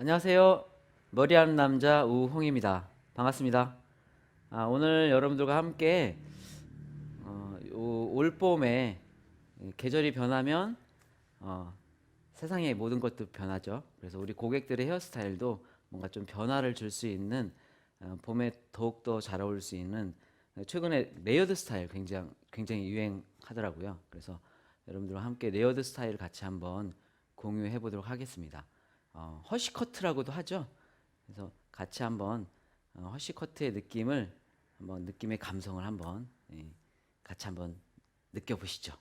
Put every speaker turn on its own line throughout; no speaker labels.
안녕하세요. 머리하는 남자 우홍입니다. 반갑습니다. 오늘 여러분들과 함께 올 봄에 계절이 변하면 세상의 모든 것도 변하죠. 그래서 우리 고객들의 헤어스타일도 뭔가 좀 변화를 줄 수 있는 봄에 더욱더 잘 어울릴 수 있는 최근에 레이어드 스타일 굉장히 유행하더라고요. 그래서 여러분들과 함께 레이어드 스타일 같이 한번 공유해 보도록 하겠습니다. 허쉬커트라고도 하죠. 그래서 같이 한번 허쉬커트의 느낌의 감성을 한번 같이 한번 느껴보시죠.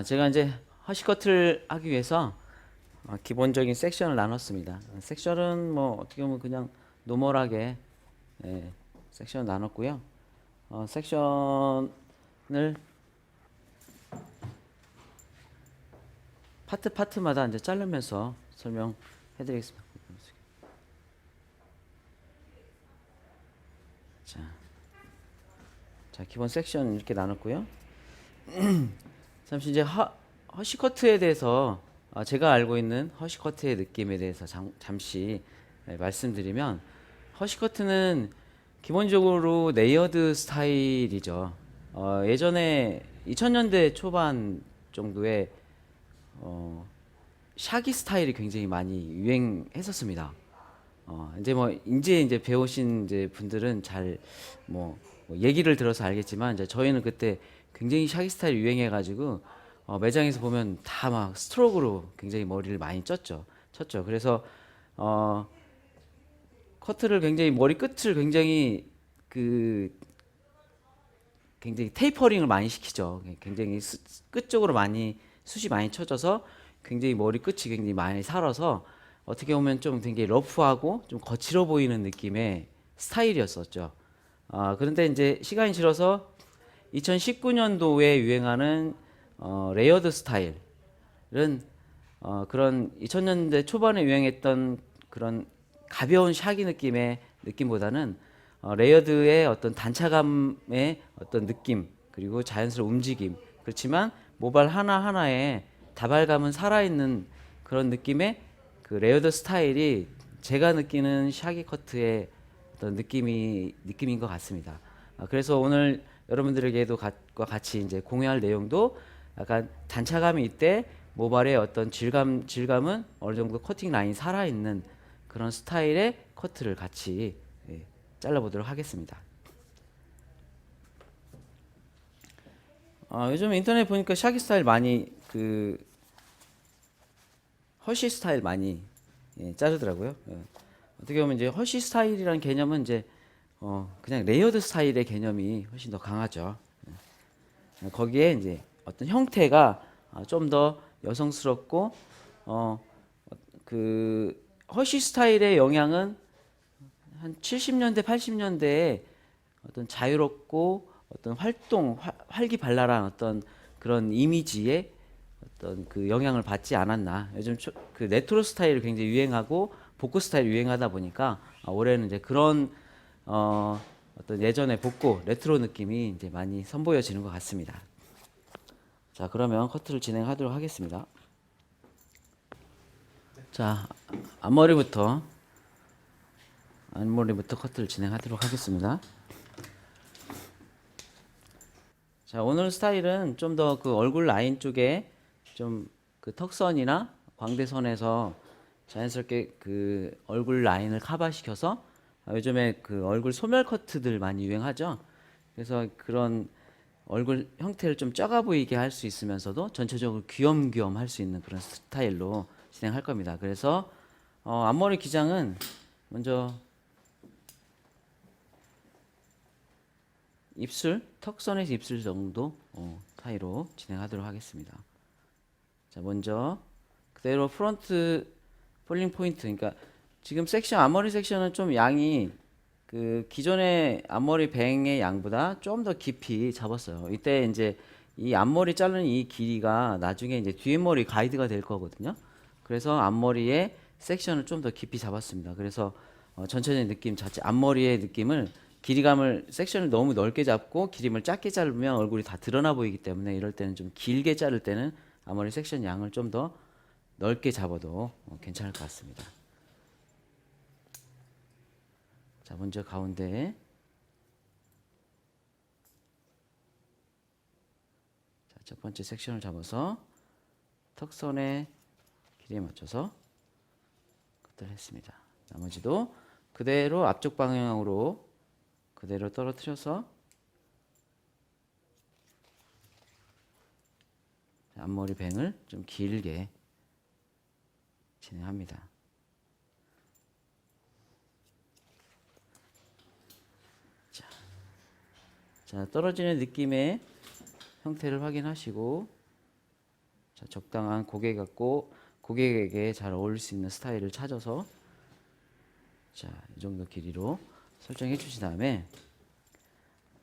제가 이제 허쉬커트를 하기 위해서 기본적인 섹션을 나눴습니다. 섹션은 뭐 어떻게 보면 그냥 노멀하게 섹션을 나눴고요. 섹션을 파트마다 이제 자르면서 설명해드리겠습니다. 자, 기본 섹션 이렇게 나눴고요. 잠시 이제 허쉬커트에 대해서 제가 알고 있는 허쉬커트의 느낌에 대해서 잠시 말씀드리면, 허쉬커트는 기본적으로 레이어드 스타일이죠. 예전에 2000년대 초반 정도에 샤기 스타일이 굉장히 많이 유행했었습니다. 이제 배우신 분들은 잘 얘기를 들어서 알겠지만, 이제 저희는 그때 굉장히 샤기 스타일 유행해가지고 매장에서 보면 다 막 스트로크로 굉장히 머리를 많이 쳤죠. 그래서 커트를 굉장히 머리 끝을 굉장히 테이퍼링을 많이 시키죠. 굉장히 끝 쪽으로 숱이 많이 쳐져서 굉장히 머리 끝이 굉장히 많이 살아서 어떻게 보면 좀 굉장히 러프하고 좀 거칠어 보이는 느낌의 스타일이었었죠. 그런데 이제 시간이 지나서 2019년도에 유행하는 레이어드 스타일은 그런 2000년대 초반에 유행했던 그런 가벼운 샤기 느낌의 느낌보다는 레이어드의 어떤 단차감의 어떤 느낌, 그리고 자연스러운 움직임, 그렇지만 모발 하나하나에 다발감은 살아있는 그런 느낌의 그 레이어드 스타일이 제가 느끼는 샤기 커트의 어떤 느낌인 것 같습니다. 그래서 오늘 여러분들에게도 같이 이제 공유할 내용도 약간 단차감이 있대, 모발의 어떤 질감은 어느 정도 커팅 라인이 살아있는 그런 스타일의 커트를 같이 잘라보도록 하겠습니다. 요즘 인터넷 보니까 샤기 스타일 많이 허쉬 스타일 많이 자르더라고요. 어떻게 보면 이제 허쉬 스타일이라는 개념은 이제 그냥 레이어드 스타일의 개념이 훨씬 더 강하죠. 거기에 이제 어떤 형태가 좀 더 여성스럽고 그 허쉬 스타일의 영향은 한 70년대, 80년대에 어떤 자유롭고 어떤 활기발랄한 어떤 그런 이미지에 어떤 그 영향을 받지 않았나. 요즘 그 레트로 스타일이 굉장히 유행하고 복고 스타일이 유행하다 보니까 올해는 이제 그런 어떤 예전의 복고 레트로 느낌이 이제 많이 선보여지는 것 같습니다. 자, 그러면 커트를 진행하도록 하겠습니다. 자, 앞머리부터 커트를 진행하도록 하겠습니다. 자, 오늘 스타일은 좀 더 그 얼굴 라인 쪽에 좀 그 턱선이나 광대선에서 자연스럽게 그 얼굴 라인을 커버시켜서 요즘에 그 얼굴 소멸 커트들 많이 유행하죠. 그래서 그런 얼굴 형태를 좀 작아 보이게 할 수 있으면서도 전체적으로 귀염귀염 할 수 있는 그런 스타일로 진행할 겁니다. 그래서 앞머리 기장은 먼저 턱선에서 입술 정도 사이로 진행하도록 하겠습니다. 자, 먼저 그대로 프론트 폴링 포인트, 그러니까 지금 앞머리 섹션은 좀 양이 그 기존의 앞머리 뱅의 양보다 좀 더 깊이 잡았어요. 이때 이제 이 앞머리 자르는 이 길이가 나중에 이제 뒷머리 가이드가 될 거거든요. 그래서 앞머리의 섹션을 좀 더 깊이 잡았습니다. 그래서 전체적인 느낌 자체, 앞머리의 느낌을 섹션을 너무 넓게 잡고 기림을 작게 자르면 얼굴이 다 드러나 보이기 때문에, 이럴 때는 좀 길게 자를 때는 앞머리 섹션 양을 좀 더 넓게 잡아도 괜찮을 것 같습니다. 자, 먼저 가운데. 자, 첫 번째 섹션을 잡아서 턱선의 길이에 맞춰서 커트를 했습니다. 나머지도 그대로 앞쪽 방향으로 그대로 떨어뜨려서 앞머리 뱅을 좀 길게 진행합니다. 자, 떨어지는 느낌의 형태를 확인하시고, 자, 적당한 고객에게 잘 어울릴 수 있는 스타일을 찾아서, 자, 이 정도 길이로 설정해 주신 다음에,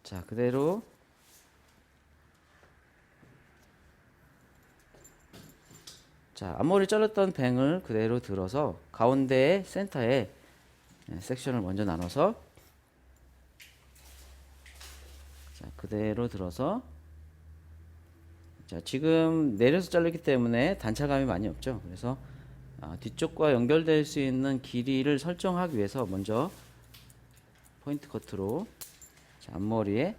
자, 그대로 자, 앞머리 잘랐던 뱅을 그대로 들어서 가운데 센터에 섹션을 먼저 나눠서, 자, 그대로 들어서, 자, 지금 내려서 자르기 때문에 단차감이 많이 없죠. 그래서 뒤쪽과 연결될 수 있는 길이를 설정하기 위해서 먼저 포인트 커트로, 자, 앞머리에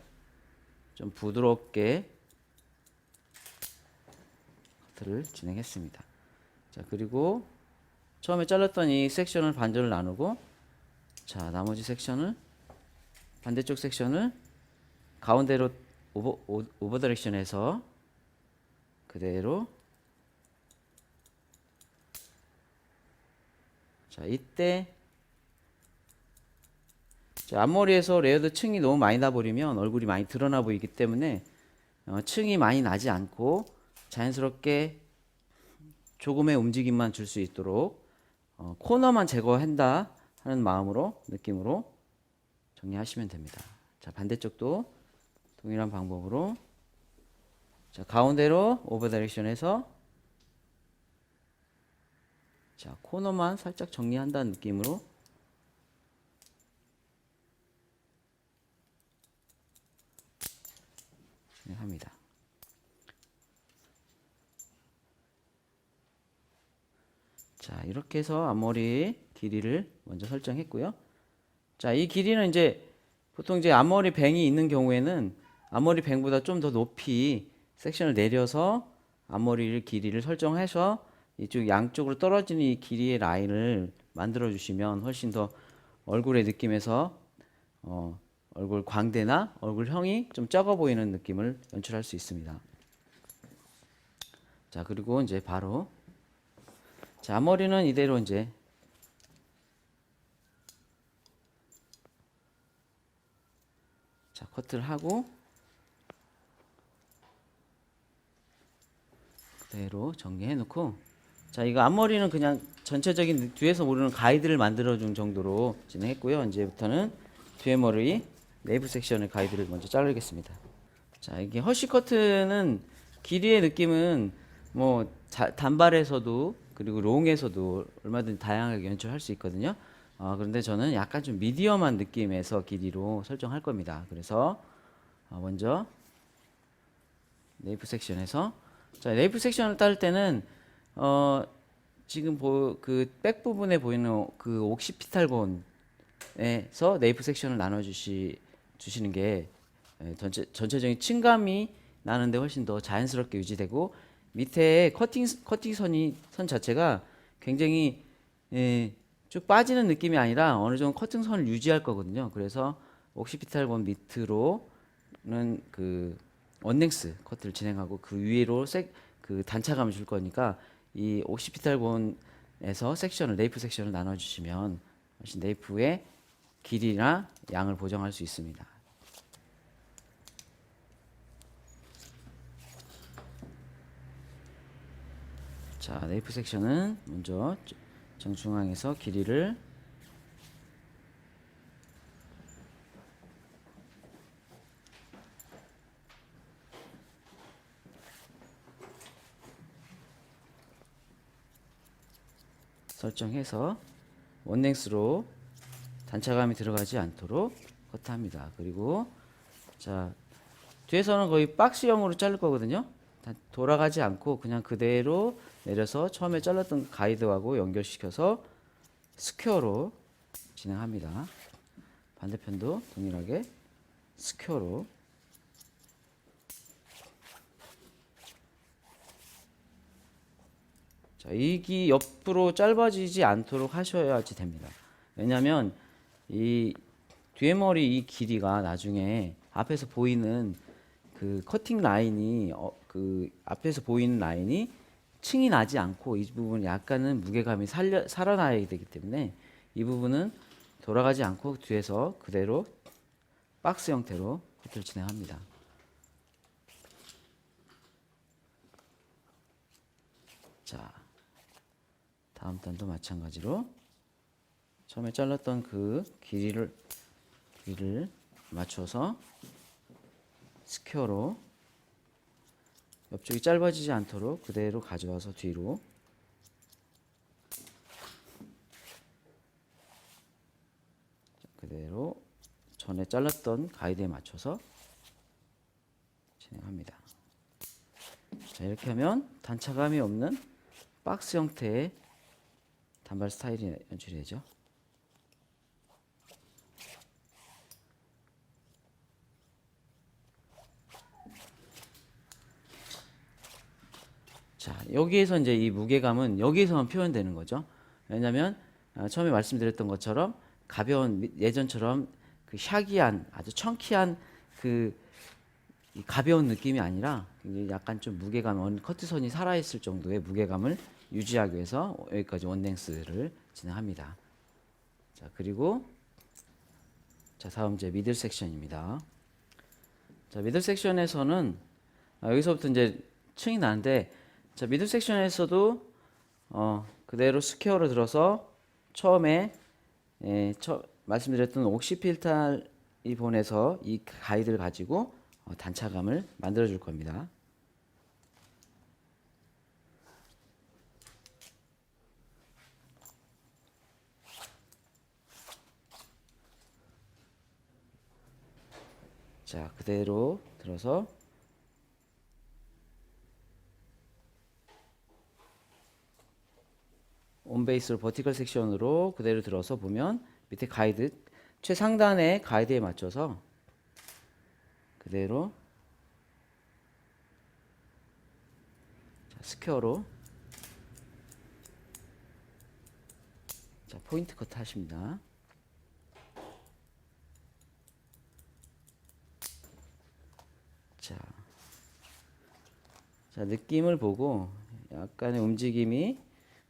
좀 부드럽게 커트를 진행했습니다. 자, 그리고 처음에 잘랐던 이 섹션을 반절을 나누고, 자, 나머지 섹션을, 반대쪽 섹션을 가운데로 오버 디렉션에서 그대로, 자, 이때 자, 앞머리에서 레이어드 층이 너무 많이 나버리면 얼굴이 많이 드러나 보이기 때문에 층이 많이 나지 않고 자연스럽게 조금의 움직임만 줄 수 있도록 코너만 제거한다 하는 마음으로, 느낌으로 정리하시면 됩니다. 자, 반대쪽도 동일한 방법으로, 자, 가운데로 오버 디렉션에서, 자, 코너만 살짝 정리한다는 느낌으로 진행합니다. 자, 이렇게 해서 앞머리 길이를 먼저 설정했고요. 자, 이 길이는 이제 보통 이제 앞머리 뱅이 있는 경우에는 앞머리 뱅보다 좀 더 높이 섹션을 내려서 앞머리 길이를 설정해서 이쪽 양쪽으로 떨어지는 이 길이의 라인을 만들어 주시면 훨씬 더 얼굴의 느낌에서 얼굴 광대나 얼굴형이 좀 작아 보이는 느낌을 연출할 수 있습니다. 자, 그리고 이제 바로, 자, 앞머리는 이대로 이제 자, 커트를 하고 그대로 정리해 놓고, 자, 이거 앞머리는 그냥 전체적인 뒤에서 모르는 가이드를 만들어 준 정도로 진행했고요. 이제부터는 뒤에 머리 네이프 섹션의 가이드를 먼저 자르겠습니다. 자, 이게 허쉬 커트는 길이의 느낌은 뭐 단발에서도 그리고 롱에서도 얼마든지 다양하게 연출할 수 있거든요. 그런데 저는 약간 좀 미디엄한 느낌에서 길이로 설정할 겁니다. 그래서 먼저 네이프 섹션에서, 자, 네이프 섹션을 따를 때는 지금 그 백 부분에 보이는 그 옥시피탈본에서 네이프 섹션을 나눠 주시는 게 전체적인 층감이 나는데 훨씬 더 자연스럽게 유지되고, 밑에 커팅 선 자체가 굉장히 쭉 빠지는 느낌이 아니라 어느 정도 커팅 선을 유지할 거거든요. 그래서 옥시피탈본 밑으로는 그 원랭스 커트를 진행하고 그 위로 그 단차감을 줄 거니까 이 옥시피탈본에서 네이프 섹션을 나눠 주시면 훨씬 네이프의 길이나 양을 보정할 수 있습니다. 자, 네이프 섹션은 먼저 정중앙에서 길이를 설정해서 원랭스로 단차감이 들어가지 않도록 커트합니다. 그리고 자, 뒤에서는 거의 박스형으로 자를 거거든요. 돌아가지 않고 그냥 그대로 내려서 처음에 잘랐던 가이드하고 연결시켜서 스퀘어로 진행합니다. 반대편도 동일하게 스퀘어로. 자, 이기 옆으로 짧아지지 않도록 하셔야지 됩니다. 왜냐하면 이 뒤에 머리 이 길이가 나중에 앞에서 보이는 그 커팅 라인이 그 앞에서 보이는 라인이 층이 나지 않고 이 부분 약간은 무게감이 살아나야 되기 때문에 이 부분은 돌아가지 않고 뒤에서 그대로 박스 형태로 커트를 진행합니다. 자, 다음 단도 마찬가지로 처음에 잘랐던 그 길이를 맞춰서 스퀘어로 옆쪽이 짧아지지 않도록 그대로 가져와서 뒤로 그대로 전에 잘랐던 가이드에 맞춰서 진행합니다. 자, 이렇게 하면 단차감이 없는 박스 형태의 단발 스타일이 연출이 되죠. 자, 여기에서 이제 이 무게감은 여기에서만 표현되는 거죠. 왜냐하면 처음에 말씀드렸던 것처럼 가벼운 예전처럼 그 샤기한 아주 청키한 그 가벼운 느낌이 아니라 약간 좀 무게감, 커트선이 살아있을 정도의 무게감을 유지하기 위해서 여기까지 원랭스를 진행합니다. 자, 그리고 자, 다음 이제 미들 섹션입니다. 자, 미들 섹션에서는 여기서부터 이제 층이 나는데, 자, 미들 섹션에서도 그대로 스퀘어로 들어서 처음에 말씀드렸던 옥시필탈 리본에서 이 가이드를 가지고 단차감을 만들어 줄 겁니다. 자, 그대로 들어서 온베이스로 버티컬 섹션으로 그대로 들어서 보면 밑에 가이드 최상단의 가이드에 맞춰서 그대로 자, 스퀘어로 자, 포인트 커트 하십니다. 자, 느낌을 보고 약간의 움직임이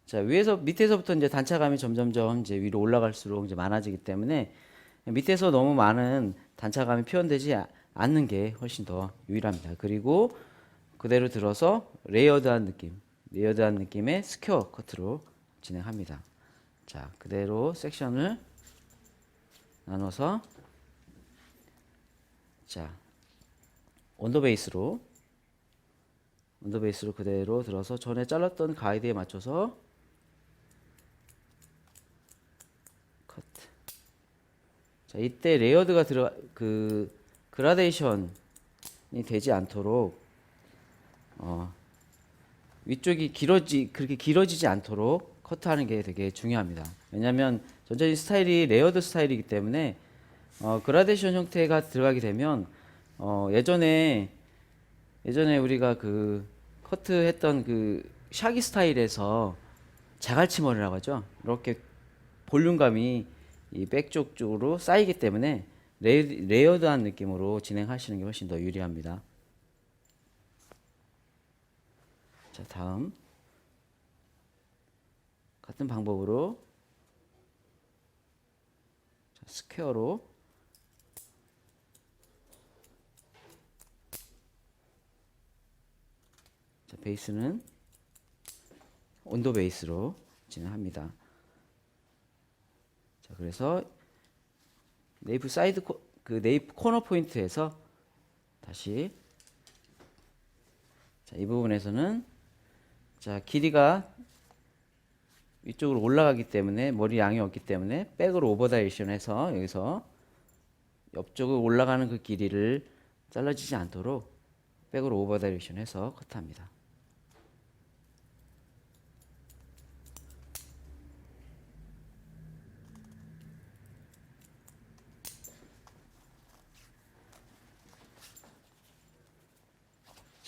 자, 밑에서부터 이제 단차감이 점점점 이제 위로 올라갈수록 이제 많아지기 때문에 밑에서 너무 많은 단차감이 표현되지 않는 게 훨씬 더 유일합니다. 그리고 그대로 들어서 레이어드한 느낌의 스퀘어 커트로 진행합니다. 자, 그대로 섹션을 나눠서 자, 언더베이스로 그대로 들어서 전에 잘랐던 가이드에 맞춰서 커트. 자, 이때 레이어드가 그라데이션이 되지 않도록 위쪽이 그렇게 길어지지 않도록 커트하는 게 되게 중요합니다. 왜냐하면 전체적인 스타일이 레이어드 스타일이기 때문에 그라데이션 형태가 들어가게 되면 예전에 우리가 그 커트했던 그 샤기 스타일에서 자갈치 머리라고 하죠. 이렇게 볼륨감이 이 백쪽 쪽으로 쌓이기 때문에 레이어드한 느낌으로 진행하시는 게 훨씬 더 유리합니다. 자, 다음 같은 방법으로 자, 스퀘어로 자, 베이스는 온도 베이스로 진행합니다. 자, 그래서 네이프 네이프 코너 포인트에서 다시 자, 이 부분에서는 자, 길이가 위쪽으로 올라가기 때문에 머리 양이 없기 때문에 백으로 오버다이션해서 여기서 옆쪽으로 올라가는 그 길이를 잘라지지 않도록 백으로 오버다이션해서 커트합니다.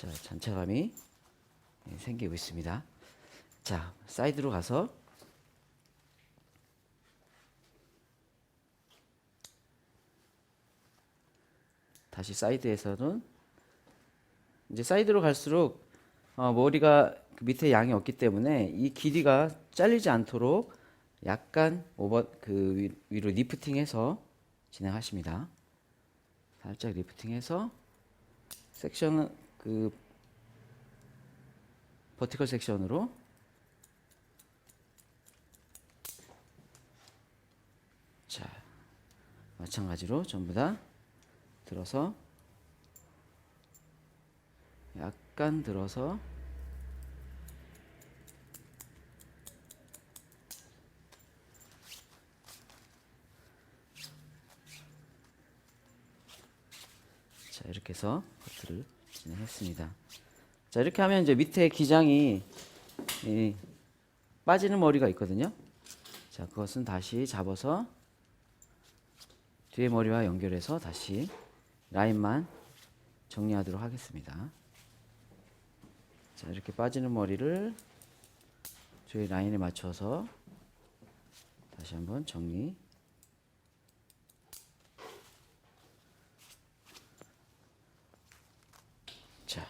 자, 잔차감이 생기고 있습니다. 자, 사이드로 가서 다시 사이드에서는 이제 사이드로 갈수록 머리가 그 밑에 양이 없기 때문에 이 길이가 잘리지 않도록 약간 위로 리프팅해서 진행하십니다. 살짝 리프팅해서 섹션은 그 버티컬 섹션으로 자, 마찬가지로 전부 다 들어서 약간 들어서 자, 이렇게 해서 커트를 진행했습니다. 자, 이렇게 하면 이제 밑에 기장이 빠지는 머리가 있거든요. 자, 그것은 다시 잡아서 뒤에 머리와 연결해서 다시 라인만 정리하도록 하겠습니다. 자, 이렇게 빠지는 머리를 뒤에 라인에 맞춰서 다시 한번 정리. 자,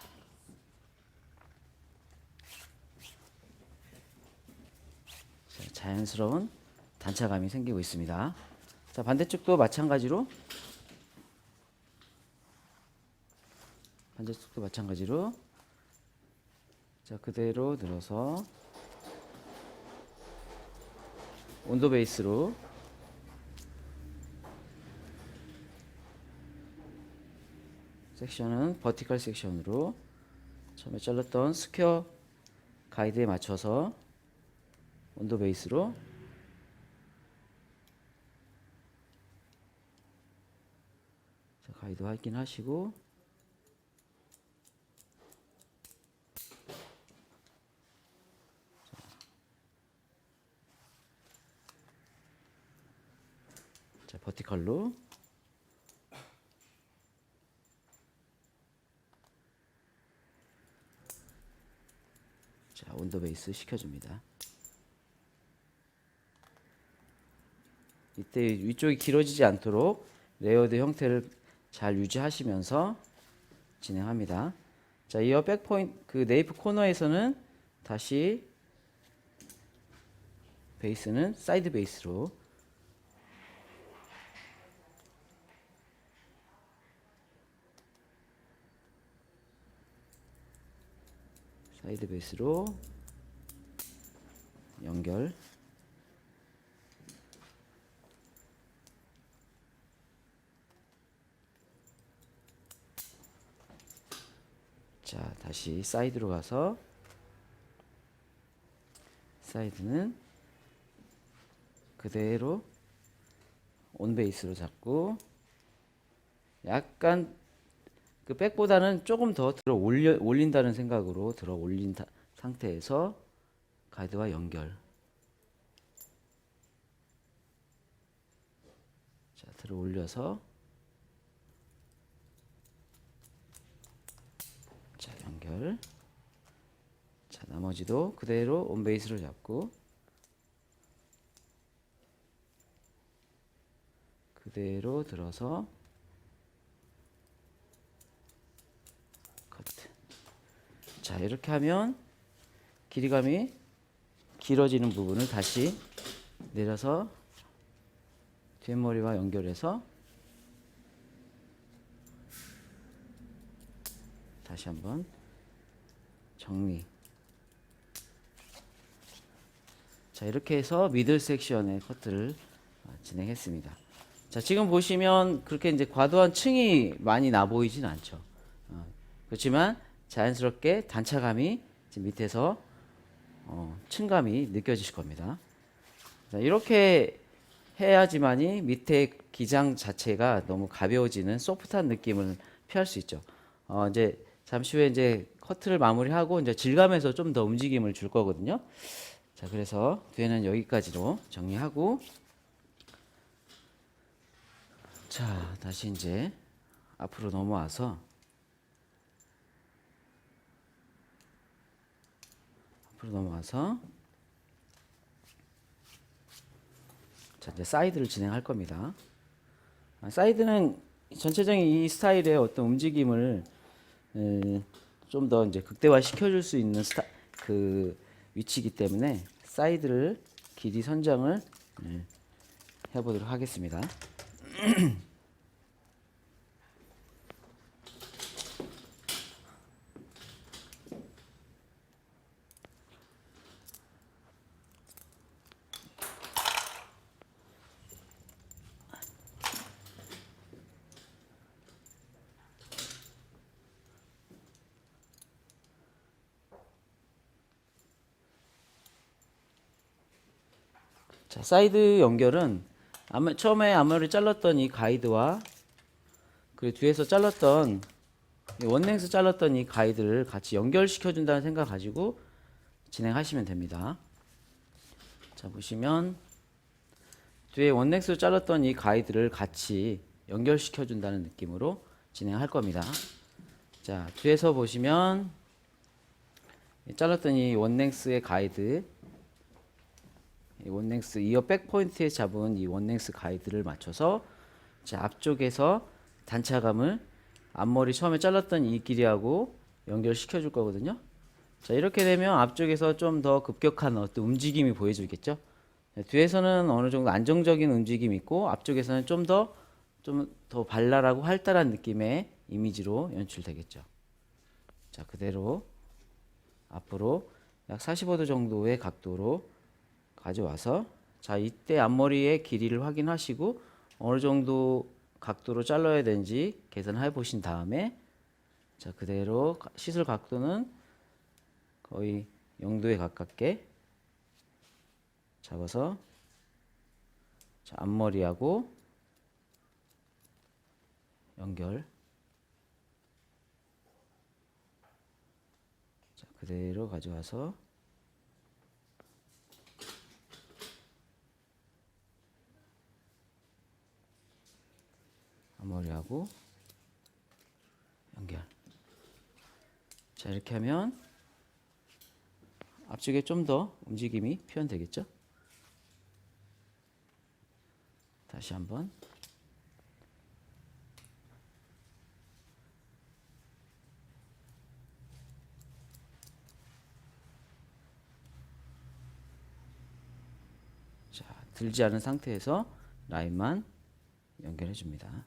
자연스러운 단차감이 생기고 있습니다. 자, 반대쪽도 마찬가지로 자, 그대로 늘어서 온도 베이스로 섹션은 버티컬 섹션으로 처음에 잘랐던 스퀘어 가이드에 맞춰서 온도 베이스로 자, 가이드 확인하시고 자, 버티컬로 자, 온도 베이스 시켜줍니다. 이때 위쪽이 길어지지 않도록 레이어드 형태를 잘 유지하시면서 진행합니다. 자, 이어 백포인트 그 네이프 코너에서는 다시 베이스는 사이드 베이스로 연결. 자, 다시 사이드로 가서 사이드는 그대로 온 베이스로 잡고 약간 그 백보다는 조금 더 들어 올린다는 생각으로 들어 올린 상태에서 가이드와 연결. 자, 들어 올려서 자, 연결. 자, 나머지도 그대로 온 베이스로 잡고 그대로 들어서 커트. 자, 이렇게 하면 길이감이 길어지는 부분을 다시 내려서 뒷머리와 연결해서 다시 한번 정리. 자, 이렇게 해서 미들 섹션의 커트를 진행했습니다. 자, 지금 보시면 그렇게 이제 과도한 층이 많이 나 보이진 않죠. 그렇지만 자연스럽게 단차감이 지금 밑에서 층감이 느껴지실 겁니다. 자, 이렇게 해야지만이 밑에 기장 자체가 너무 가벼워지는 소프트한 느낌을 피할 수 있죠. 이제 잠시 후에 이제 커트를 마무리하고 이제 질감에서 좀 더 움직임을 줄 거거든요. 자, 그래서 뒤에는 여기까지로 정리하고 자, 다시 이제 앞으로 넘어와서 앞으로 넘어와서 자, 이제 사이드를 진행할 겁니다. 사이드는 전체적인 이 스타일의 어떤 움직임을 좀 더 이제 극대화 시켜줄 수 있는 그 위치이기 때문에 사이드를 길이 선정을 해보도록 하겠습니다. 자, 사이드 연결은 처음에 앞머리 잘랐던 이 가이드와 그리고 뒤에서 잘랐던 원랭스 잘랐던 이 가이드를 같이 연결시켜 준다는 생각 가지고 진행하시면 됩니다. 자, 보시면 뒤에 원랭스로 잘랐던 이 가이드를 같이 연결시켜 준다는 느낌으로 진행할 겁니다. 자, 뒤에서 보시면 잘랐던 이 원랭스의 가이드, 이 원랭스 이어 백 포인트에 잡은 이 원랭스 가이드를 맞춰서 자, 앞쪽에서 단차감을 앞머리 처음에 잘랐던 이 길이하고 연결시켜 줄 거거든요. 자, 이렇게 되면 앞쪽에서 좀 더 급격한 어떤 움직임이 보여지겠죠. 뒤에서는 어느 정도 안정적인 움직임이 있고 앞쪽에서는 좀 더 발랄하고 활달한 느낌의 이미지로 연출되겠죠. 자, 그대로 앞으로 약 45도 정도의 각도로 가져와서 자, 이때 앞머리의 길이를 확인하시고 어느 정도 각도로 잘라야 되는지 계산해 보신 다음에 자, 그대로 시술 각도는 거의 0도에 가깝게 잡아서 자, 앞머리하고 연결. 자, 그대로 가져와서 앞머리하고 연결. 자, 이렇게 하면 앞쪽에 좀 더 움직임이 표현되겠죠? 다시 한번. 자, 들지 않은 상태에서 라인만 연결해 줍니다.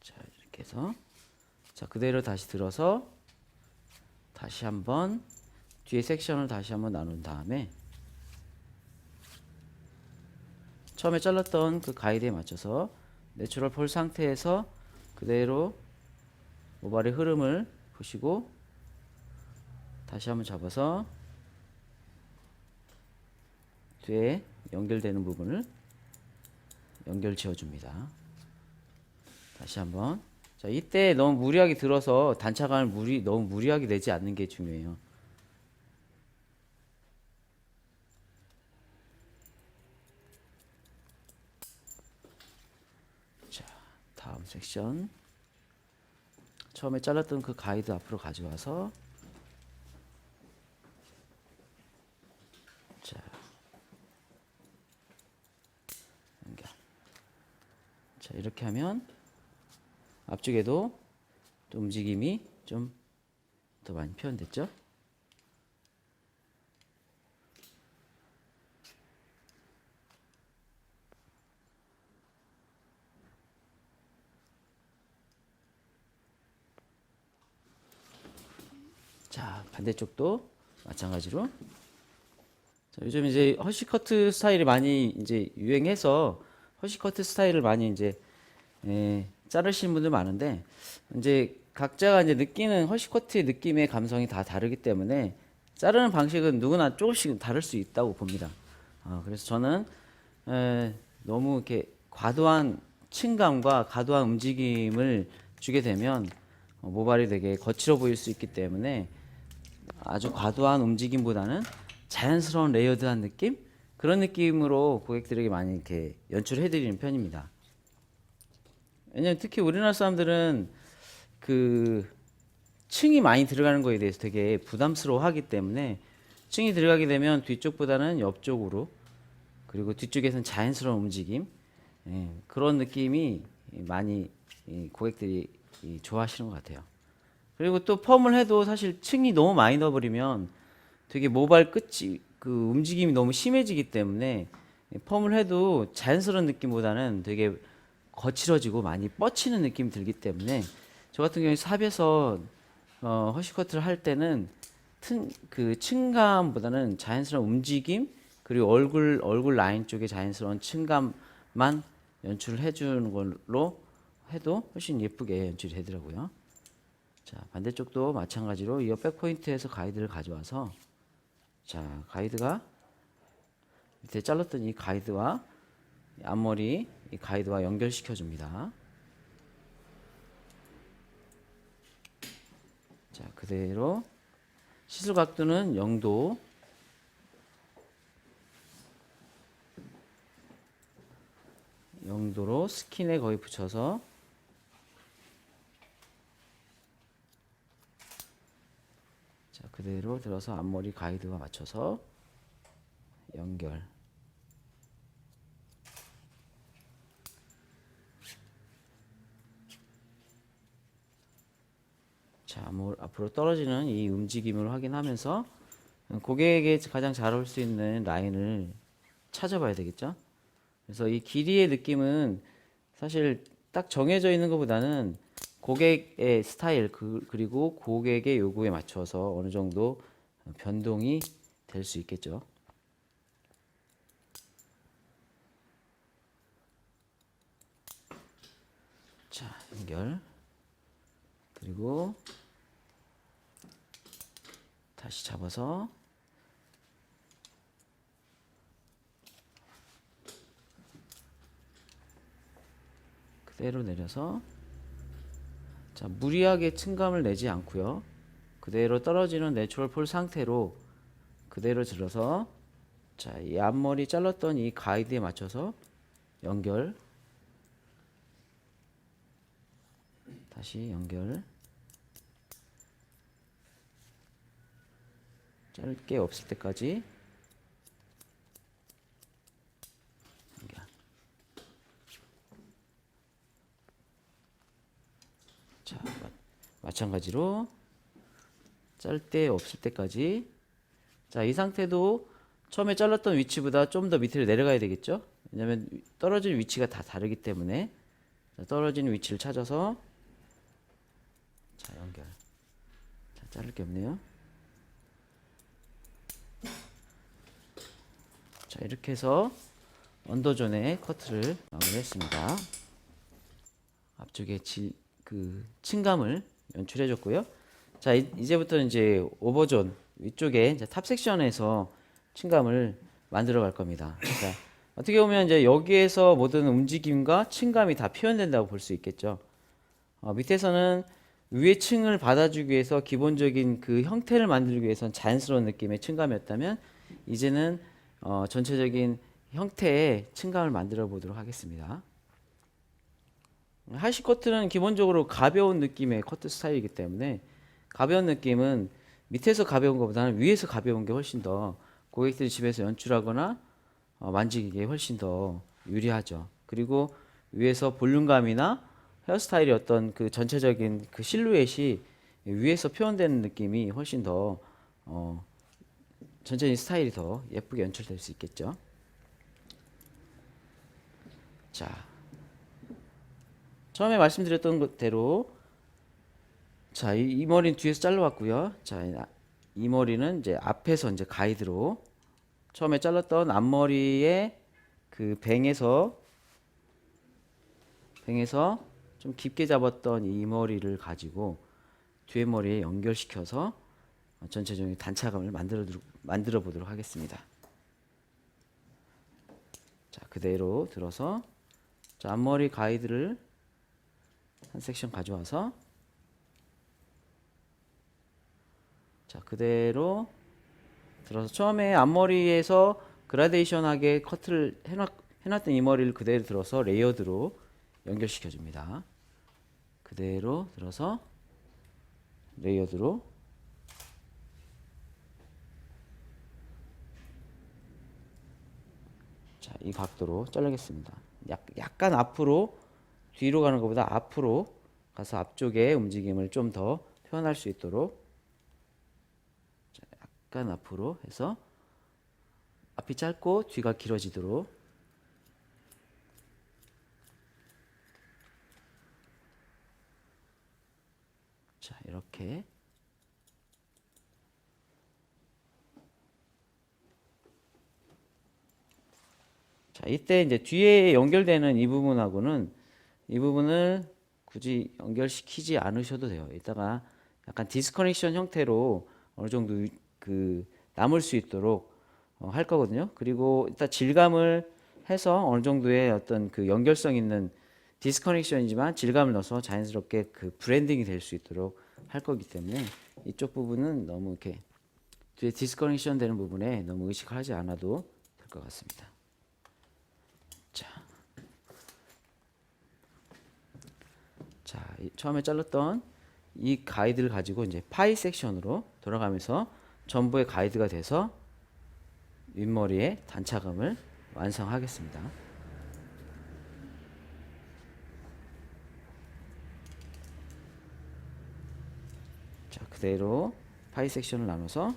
자, 이렇게 해서 자, 그대로 다시 들어서 다시 한번 뒤에 섹션을 다시 한번 나눈 다음에 처음에 잘랐던 그 가이드에 맞춰서 내추럴 폴 상태에서 그대로 모발의 흐름을 보시고 다시 한번 잡아서 뒤에 연결되는 부분을 연결 지어줍니다. 다시 한번. 자, 이때 너무 무리하게 들어서 단차감을 너무 무리하게 내지 않는 게 중요해요. 자, 다음 섹션. 처음에 잘랐던 그 가이드 앞으로 가져와서 자, 연결. 자, 이렇게 하면 앞쪽에도 또 움직임이 좀 더 많이 표현됐죠? 자, 반대쪽도 마찬가지로. 자, 요즘 이제 허쉬커트 스타일이 많이 이제 유행해서 허쉬커트 스타일을 많이 이제 자르시는 분들 많은데 이제 각자가 이제 느끼는 허쉬커트의 느낌의 감성이 다 다르기 때문에 자르는 방식은 누구나 조금씩 다를 수 있다고 봅니다. 그래서 저는 너무 이렇게 과도한 층감과 과도한 움직임을 주게 되면 모발이 되게 거칠어 보일 수 있기 때문에 아주 과도한 움직임보다는 자연스러운 레이어드한 느낌, 그런 느낌으로 고객들에게 많이 이렇게 연출해 드리는 편입니다. 왜냐면 특히 우리나라 사람들은 그 층이 많이 들어가는 거에 대해서 되게 부담스러워 하기 때문에 층이 들어가게 되면 뒤쪽보다는 옆쪽으로, 그리고 뒤쪽에서는 자연스러운 움직임, 그런 느낌이 많이 고객들이 좋아하시는 것 같아요. 그리고 또 펌을 해도 사실 층이 너무 많이 넣어버리면 되게 모발 끝이 그 움직임이 너무 심해지기 때문에 펌을 해도 자연스러운 느낌보다는 되게 거칠어지고 많이 뻗치는 느낌이 들기 때문에 저 같은 경우에 삽에서 허쉬커트를 할 때는 그 층감보다는 자연스러운 움직임, 그리고 얼굴 라인 쪽에 자연스러운 층감만 연출을 해주는 걸로 해도 훨씬 예쁘게 연출이 되더라고요. 자, 반대쪽도 마찬가지로 이 백포인트에서 가이드를 가져와서, 자, 가이드가 밑에 잘랐던 이 가이드와 이 앞머리 이 가이드와 연결시켜 줍니다. 자, 그대로 시술 각도는 0도, 로 스킨에 거의 붙여서, 자, 그대로 들어서 앞머리 가이드와 맞춰서 연결. 자, 앞으로 떨어지는 이 움직임을 확인하면서 고객에게 가장 잘 어울릴 수 있는 라인을 찾아봐야 되겠죠. 그래서 이 길이의 느낌은 사실 딱 정해져 있는 것보다는 고객의 스타일 그리고 고객의 요구에 맞춰서 어느 정도 변동이 될 수 있겠죠. 자, 연결. 그리고 다시 잡아서 그대로 내려서, 자, 무리하게 층감을 내지 않고요. 그대로 떨어지는 내추럴 폴 상태로 그대로 들어서, 자, 이 앞머리 잘랐던 이 가이드에 맞춰서 연결. 다시 연결. 짧게 없을 때까지 연결. 자, 마찬가지로 짧게 없을 때까지. 자, 이 상태도 처음에 잘랐던 위치보다 좀 더 밑으로 내려가야 되겠죠. 왜냐면 떨어지는 위치가 다 다르기 때문에. 자, 떨어지는 위치를 찾아서, 자, 연결. 자, 자를 게 없네요. 자, 이렇게 해서 언더존의 커트를 마무리했습니다. 앞쪽에 그 층감을 연출해 줬고요. 자, 이제부터는 이제 오버존 위쪽에 이제 탑 섹션에서 층감을 만들어 갈 겁니다. 자, 어떻게 보면 이제 여기에서 모든 움직임과 층감이 다 표현된다고 볼 수 있겠죠. 밑에서는 위의 층을 받아주기 위해서 기본적인 그 형태를 만들기 위해서는 자연스러운 느낌의 층감이었다면, 이제는 전체적인 형태의 층감을 만들어 보도록 하겠습니다. 하이시 커트는 기본적으로 가벼운 느낌의 커트 스타일이기 때문에, 가벼운 느낌은 밑에서 가벼운 것보다는 위에서 가벼운 게 훨씬 더 고객들이 집에서 연출하거나 만지기에 훨씬 더 유리하죠. 그리고 위에서 볼륨감이나 헤어스타일이 어떤 그 전체적인 그 실루엣이 위에서 표현되는 느낌이 훨씬 더 전체적인 스타일이 더 예쁘게 연출될 수 있겠죠. 자, 처음에 말씀드렸던 대로, 자, 이 머리는 뒤에서 잘라왔고요. 자, 이 머리는 이제 앞에서 이제 가이드로 처음에 잘랐던 앞머리에 그 뱅에서 좀 깊게 잡았던 이 머리를 가지고 뒤에 머리에 연결시켜서 전체적인 단차감을 만들어 보도록 하겠습니다. 자, 그대로 들어서, 자, 앞머리 가이드를 한 섹션 가져와서, 자, 그대로 들어서 처음에 앞머리에서 그라데이션하게 커트를 해놨던 이 머리를 그대로 들어서 레이어드로 연결시켜 줍니다. 그대로 들어서 레이어드로. 자, 이 각도로 자르겠습니다. 약간 앞으로, 뒤로 가는 것보다 앞으로 가서 앞쪽의 움직임을 좀 더 표현할 수 있도록, 자, 약간 앞으로 해서 앞이 짧고 뒤가 길어지도록. 자, 이렇게. 자, 이때 이제 뒤에 연결되는 이 부분하고는 이 부분을 굳이 연결시키지 않으셔도 돼요. 이따가 약간 디스커넥션 형태로 어느 정도 남을 수 있도록 할 거거든요. 그리고 일단 질감을 해서 어느 정도의 어떤 그 연결성 있는 디스커넥션이지만 질감을 넣어서 자연스럽게 그 브랜딩이 될 수 있도록 할 거기 때문에 이쪽 부분은 너무 이렇게 뒤에 디스커넥션 되는 부분에 너무 의식하지 않아도 될 것 같습니다. 자, 처음에 잘랐던 이 가이드를 가지고 이제 파이 섹션으로 돌아가면서 전부의 가이드가 돼서 윗머리의 단차감을 완성하겠습니다. 자, 그대로 파이 섹션을 나눠서,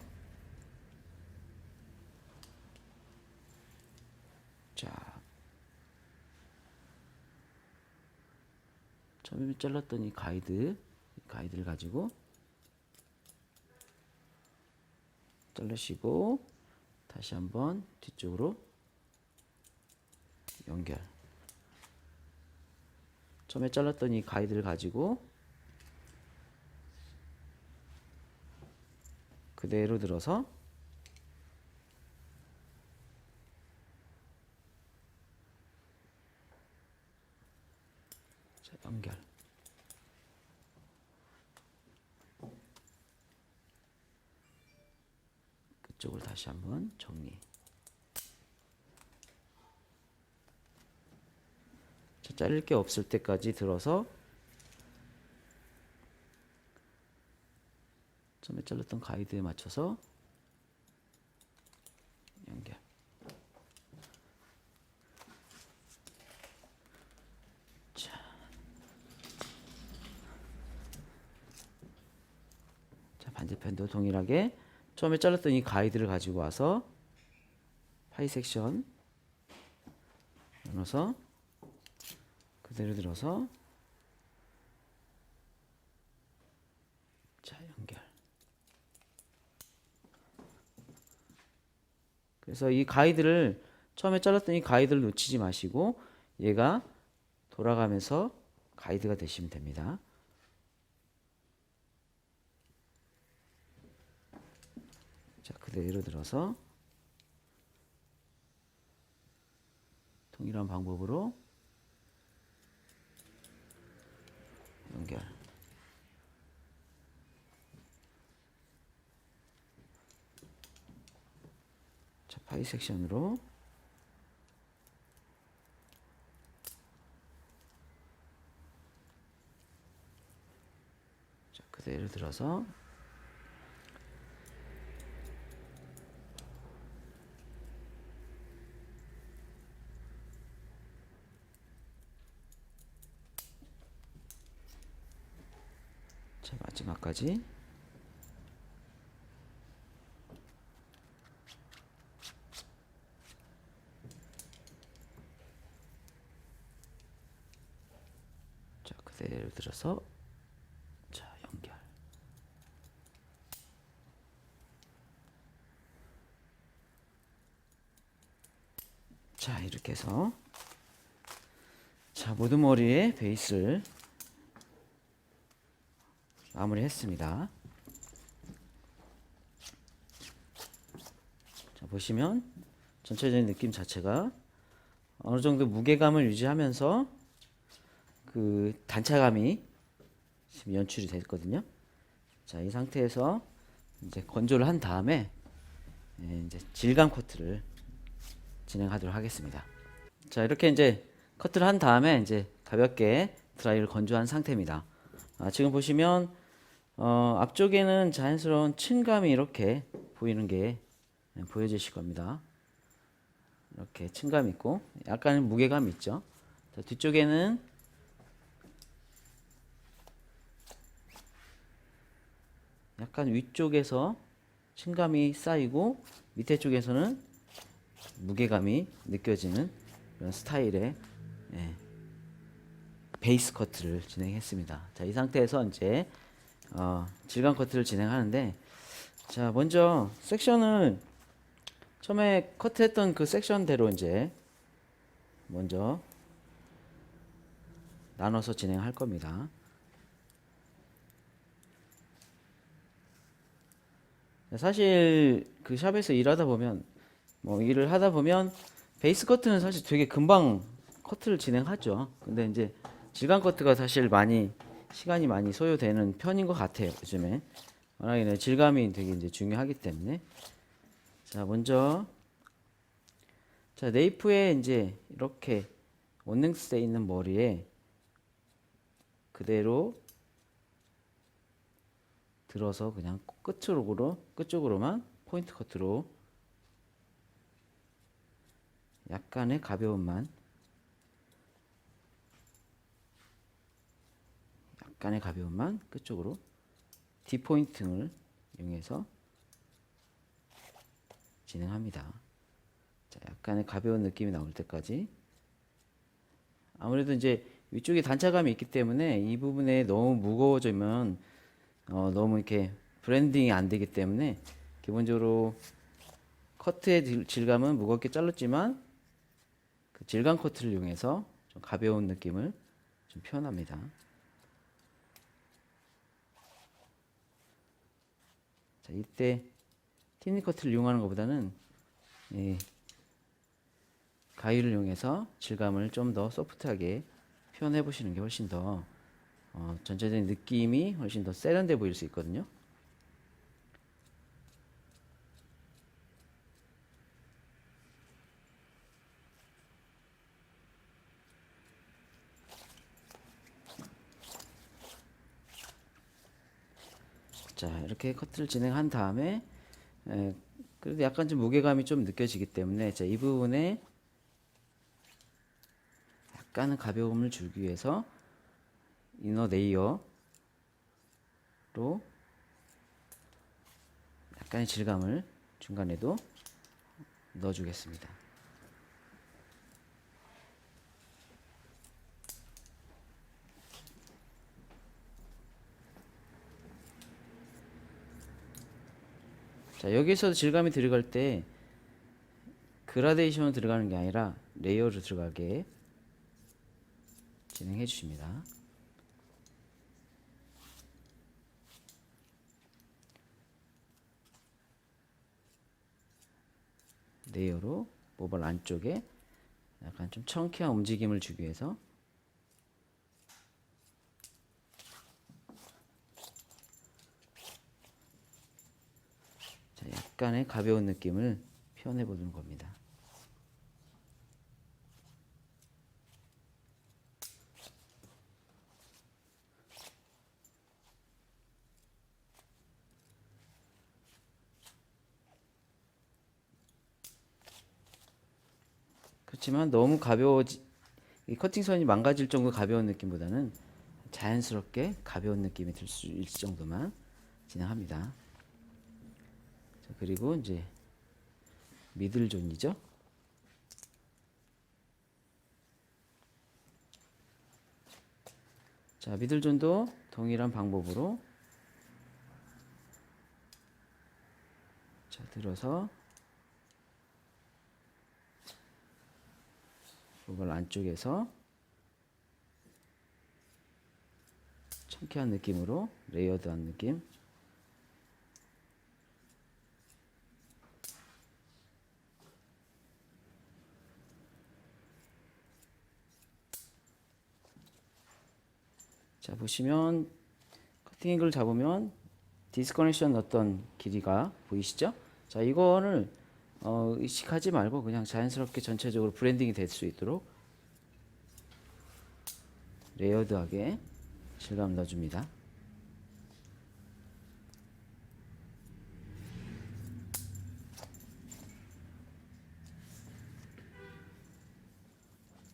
자, 처음에 잘랐던 이 가이드를 가지고 자르시고 다시 한번 뒤쪽으로 연결. 처음에 잘랐던 이 가이드를 가지고 그대로 들어서 연결. 그쪽을 다시 한번 정리. 자, 자를 게 없을 때까지 들어서 처음에 잘랐던 가이드에 맞춰서 연결. 반대편도 동일하게 처음에 잘랐던 이 가이드를 가지고 와서 파이 섹션 나눠서 그대로 들어서, 자, 연결. 그래서 이 가이드를 처음에 잘랐던 이 가이드를 놓치지 마시고 얘가 돌아가면서 가이드가 되시면 됩니다. 자, 그대로 들어서 동일한 방법으로 연결. 자, 파이 섹션으로 자, 그대로 들어서 자, 마지막까지. 자, 그대로 들어서 자, 연결. 자, 이렇게 해서 자, 모든 머리의 베이스를 마무리했습니다. 자, 보시면 전체적인 느낌 자체가 어느 정도 무게감을 유지하면서 그 단차감이 지금 연출이 됐거든요. 자, 이 상태에서 이제 건조를 한 다음에 이제 질감 코트를 진행하도록 하겠습니다. 자, 이렇게 이제 커트를 한 다음에 이제 가볍게 드라이를 건조한 상태입니다. 지금 보시면 앞쪽에는 자연스러운 층감이 이렇게 보이는 게 보여지실 겁니다. 이렇게 층감 있고 약간 무게감 있죠. 자, 뒤쪽에는 약간 위쪽에서 층감이 쌓이고 밑에 쪽에서는 무게감이 느껴지는 이런 스타일의 베이스 커트를 진행했습니다. 자, 이 상태에서 이제 질감 커트를 진행하는데, 자, 먼저 섹션을 처음에 커트했던 그 섹션대로 이제 먼저 나눠서 진행할 겁니다. 사실 그 샵에서 일하다 보면 일을 하다 보면 베이스 커트는 사실 되게 금방 커트를 진행하죠. 근데 이제 질감 커트가 사실 시간이 많이 소요되는 편인 것 같아요. 요즘에 워낙에 질감이 되게 이제 중요하기 때문에. 자, 먼저 네이프에 이제 이렇게 원랭스에 있는 머리에 그대로 들어서 그냥 끝쪽으로만 포인트 커트로 약간의 가벼움만 끝쪽으로 D포인팅을 이용해서 진행합니다. 자, 약간의 가벼운 느낌이 나올 때까지. 아무래도 이제 위쪽에 단차감이 있기 때문에 이 부분에 너무 무거워지면 너무 이렇게 브랜딩이 안 되기 때문에 기본적으로 커트의 질감은 무겁게 잘랐지만 그 질감 커트를 이용해서 좀 가벼운 느낌을 좀 표현합니다. 자, 이때 티니 커트를 이용하는 것보다는 가위를 이용해서 질감을 좀 더 소프트하게 표현해 보시는 게 훨씬 더 전체적인 느낌이 훨씬 더 세련돼 보일 수 있거든요. 자, 이렇게 커트를 진행한 다음에 그래도 약간 좀 무게감이 좀 느껴지기 때문에 자, 이 부분에 약간은 가벼움을 주기 위해서 이너 레이어로 약간의 질감을 중간에도 넣어주겠습니다. 자, 여기서 질감이 들어갈 때 그라데이션으로 들어가는 게 아니라 레이어로 들어가게 진행해 주십니다. 레이어로 모발 안쪽에 약간 좀 청키한 움직임을 주기 위해서 자, 약간의 가벼운 느낌을 표현해 보는 겁니다. 그렇지만 너무 이 커팅선이 망가질 정도 가벼운 느낌보다는 자연스럽게 가벼운 느낌이 들 수 있을 정도만 진행합니다. 자, 그리고 이제 미들존이죠. 자, 미들존도 동일한 방법으로 자, 들어서 모발 안쪽에서 청키한 느낌으로 레이어드한 느낌. 자, 보시면 커팅 앵글을 잡으면 디스커넥션 어떤 길이가 보이시죠? 자, 이거를 의식하지 말고 그냥 자연스럽게 전체적으로 브랜딩이 될 수 있도록 레이어드하게 질감 넣어줍니다.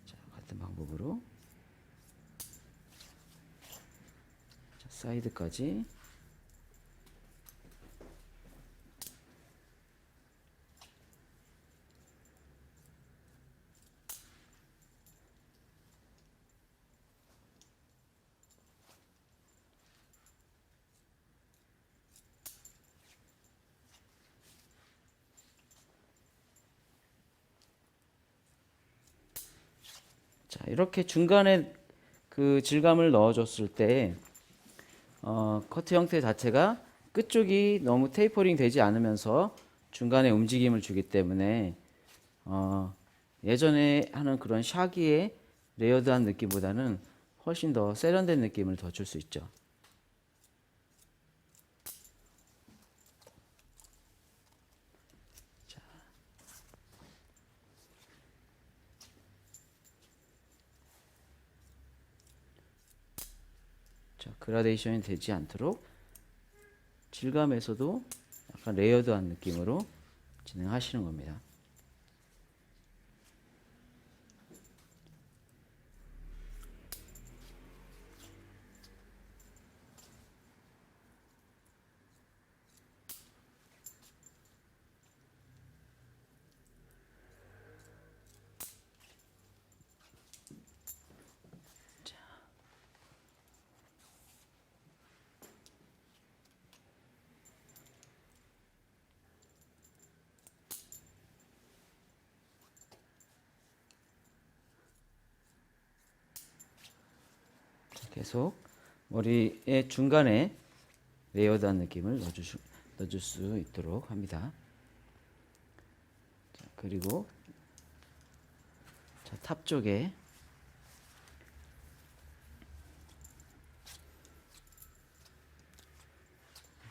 자, 같은 방법으로 자, 사이드까지. 자, 이렇게 중간에 그 질감을 넣어줬을 때 커트 형태 자체가 끝쪽이 너무 테이퍼링 되지 않으면서 중간에 움직임을 주기 때문에 예전에 하는 그런 샤기의 레이어드한 느낌보다는 훨씬 더 세련된 느낌을 더 줄 수 있죠. 자, 그라데이션이 되지 않도록 질감에서도 약간 레이어드한 느낌으로 진행하시는 겁니다. 계속 머리의 중간에 레이어드한 느낌을 넣어줄 수 있도록 합니다. 자, 그리고 자, 탑 쪽에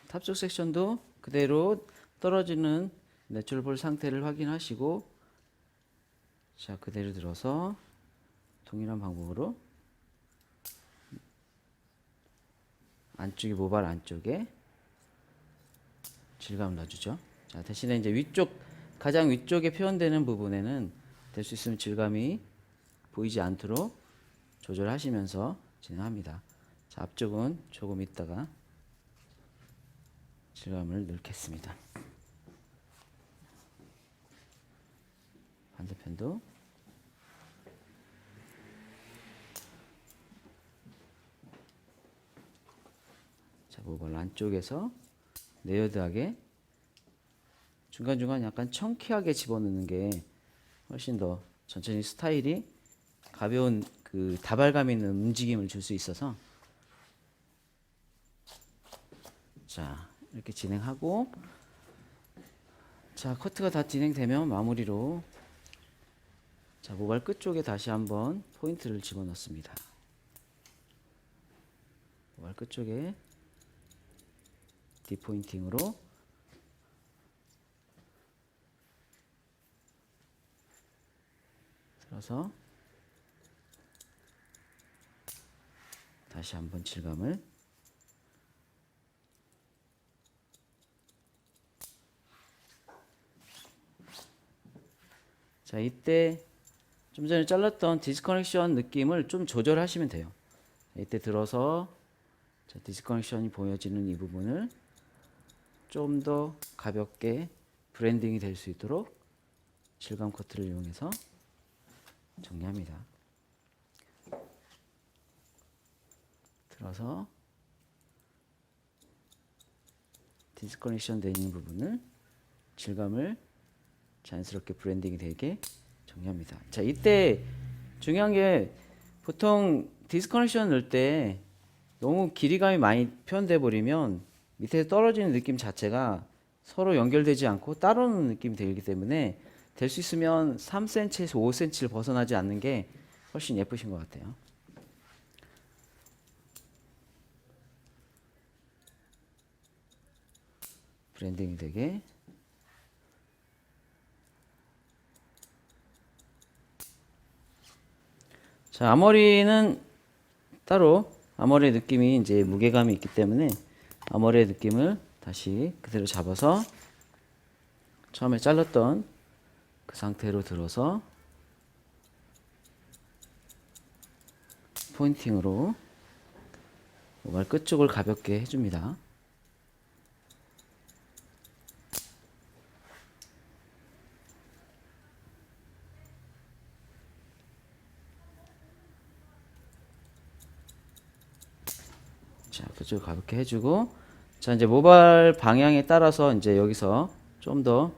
탑 쪽 섹션도 그대로 떨어지는 내추럴 볼 상태를 확인하시고 자, 그대로 들어서 동일한 방법으로 안쪽에 모발 안쪽에 질감을 넣어주죠. 자, 대신에 이제 위쪽 가장 위쪽에 표현되는 부분에는 될 수 있으면 질감이 보이지 않도록 조절하시면서 진행합니다. 자, 앞쪽은 조금 있다가 질감을 넣겠습니다. 반대편도 자, 모발 안쪽에서 레이어드하게 중간중간 약간 청키하게 집어넣는 게 훨씬 더 전체적인 스타일이 가벼운 그 다발감 있는 움직임을 줄 수 있어서 자, 이렇게 진행하고 자, 커트가 다 진행되면 마무리로 자, 모발 끝쪽에 다시 한번 포인트를 집어넣습니다. 모발 끝쪽에 디포인팅으로 들어서 다시 한번 질감을 자, 이때 좀 전에 잘랐던 디스커넥션 느낌을 좀 조절하시면 돼요. 이때 들어서 자, 디스커넥션이 보여지는 이 부분을 좀 더 가볍게 브랜딩이 될 수 있도록 질감 커트를 이용해서 정리합니다. 들어서 디스커넥션 되어 있는 부분을 질감을 자연스럽게 브랜딩이 되게 정리합니다. 자, 이때 중요한 게 보통 디스커넥션 넣을 때 너무 길이감이 많이 표현돼 버리면 밑에서 떨어지는 느낌 자체가 서로 연결되지 않고 따로 노는 느낌이 들기 때문에 될 수 있으면 3cm에서 5cm를 벗어나지 않는 게 훨씬 예쁘신 것 같아요. 브랜딩이 되게 자, 앞머리는 따로 앞머리의 느낌이 이제 무게감이 있기 때문에 앞머리의 느낌을 다시 그대로 잡아서 처음에 잘랐던 그 상태로 들어서 포인팅으로 모발 끝쪽을 가볍게 해줍니다. 자, 끝쪽을 가볍게 해주고, 자, 이제 모발 방향에 따라서 이제 여기서 좀 더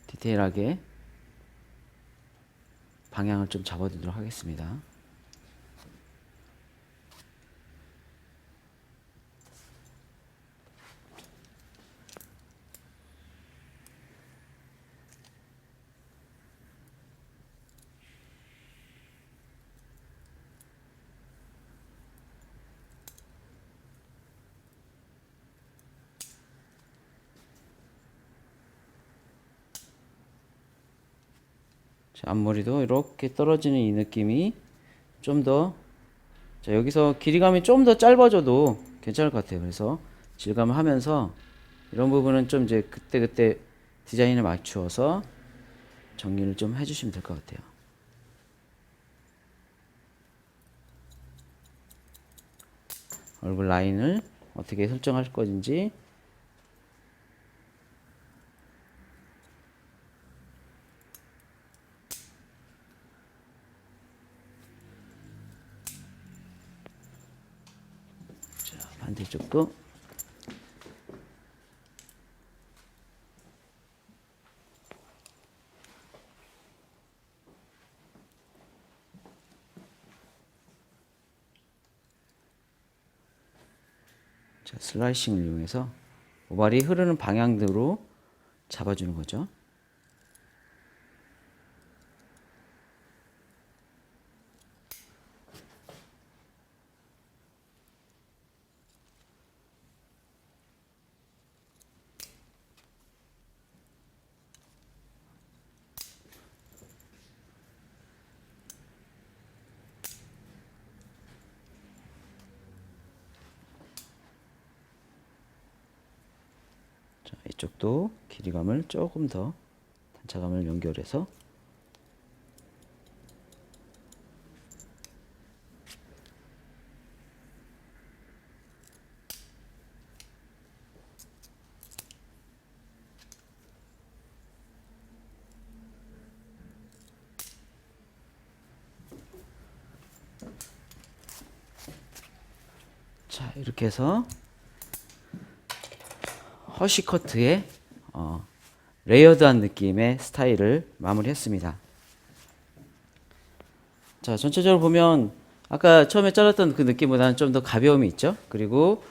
디테일하게 방향을 좀 잡아두도록 하겠습니다. 자, 앞머리도 이렇게 떨어지는 이 느낌이 좀 더, 자, 여기서 길이감이 좀 더 짧아져도 괜찮을 것 같아요. 그래서 질감을 하면서 이런 부분은 좀 이제 그때그때 디자인에 맞추어서 정리를 좀 해주시면 될 것 같아요. 얼굴 라인을 어떻게 설정할 것인지. 자, 반대쪽도. 자, 슬라이싱을 이용해서 모발이 흐르는 방향대로 잡아주는 거죠. 자, 이쪽도 길이감을 조금 더 단차감을 연결해서. 자, 이렇게 해서 허쉬커트의 레이어드한 느낌의 스타일을 마무리했습니다. 자, 전체적으로 보면 아까 처음에 잘랐던 그 느낌보다는 좀 더 가벼움이 있죠. 그리고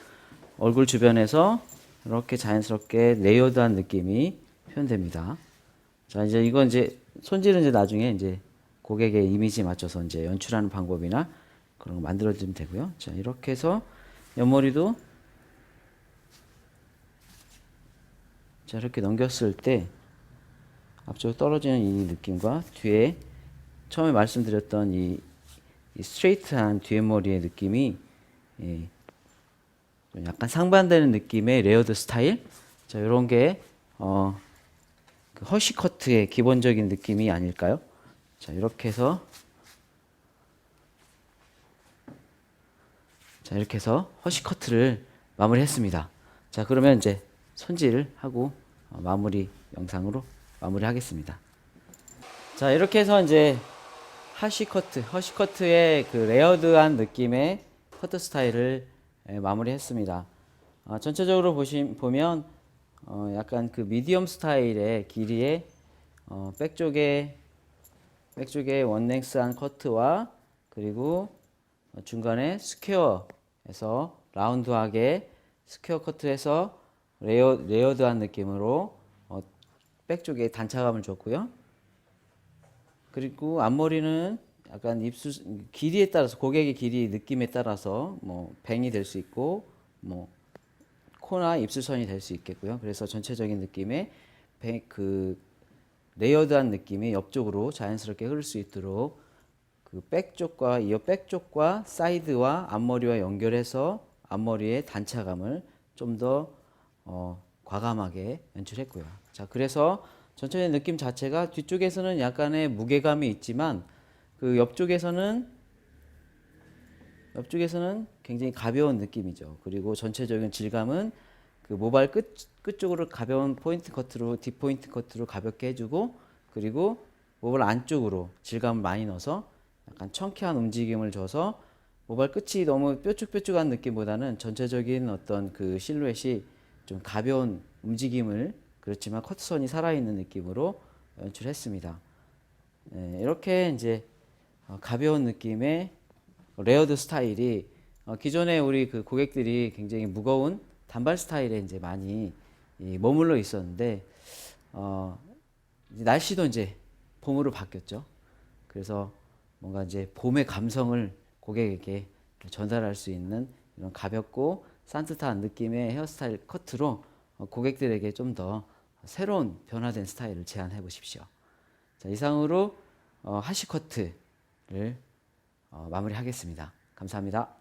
얼굴 주변에서 이렇게 자연스럽게 레이어드한 느낌이 표현됩니다. 자, 이제 이건 이제 손질은 이제 나중에 이제 고객의 이미지에 맞춰서 이제 연출하는 방법이나 그런 거 만들어주면 되고요. 자, 이렇게 해서 옆머리도 자, 이렇게 넘겼을 때 앞쪽으로 떨어지는 이 느낌과 뒤에 처음에 말씀드렸던 이 스트레이트한 뒤에 머리의 느낌이 약간 상반되는 느낌의 레어드 스타일. 자, 이런 게 그 허쉬커트의 기본적인 느낌이 아닐까요? 자, 이렇게 해서 허쉬커트를 마무리했습니다. 자, 그러면 이제 손질을 하고 마무리 영상으로 마무리하겠습니다. 자, 이렇게 해서 이제 허쉬커트의 그 레어드한 느낌의 커트 스타일을 마무리했습니다. 전체적으로 보면 약간 그 미디엄 스타일의 길이의 백쪽에 원랭스한 커트와 그리고 중간에 스퀘어에서 라운드하게 스퀘어 커트해서 레이어드한 느낌으로 백쪽에 단차감을 줬고요. 그리고 앞머리는 약간 입술 길이에 따라서 고객의 길이 느낌에 따라서 뭐 뱅이 될 수 있고 뭐 코나 입술선이 될 수 있겠고요. 그래서 전체적인 느낌의 그 레이어드한 느낌이 옆쪽으로 자연스럽게 흐를 수 있도록 그 백쪽과 이어 백쪽과 사이드와 앞머리와 연결해서 앞머리의 단차감을 좀 더 과감하게 연출했고요. 자, 그래서 전체의 느낌 자체가 뒤쪽에서는 약간의 무게감이 있지만 그 옆쪽에서는 굉장히 가벼운 느낌이죠. 그리고 전체적인 질감은 그 모발 끝쪽으로 가벼운 포인트 커트로 딥 포인트 커트로 가볍게 해주고, 그리고 모발 안쪽으로 질감을 많이 넣어서 약간 청키한 움직임을 줘서 모발 끝이 너무 뾰족뾰족한 느낌보다는 전체적인 어떤 그 실루엣이 좀 가벼운 움직임을, 그렇지만 커트선이 살아있는 느낌으로 연출했습니다. 네, 이렇게 이제 가벼운 느낌의 레어드 스타일이 기존에 우리 그 고객들이 굉장히 무거운 단발 스타일에 이제 많이 머물러 있었는데 이제 날씨도 이제 봄으로 바뀌었죠. 그래서 뭔가 이제 봄의 감성을 고객에게 전달할 수 있는 이런 가볍고 산뜻한 느낌의 헤어스타일 커트로 고객들에게 좀 더 새로운 변화된 스타일을 제안해 보십시오. 자, 이상으로 하시커트를 마무리하겠습니다. 감사합니다.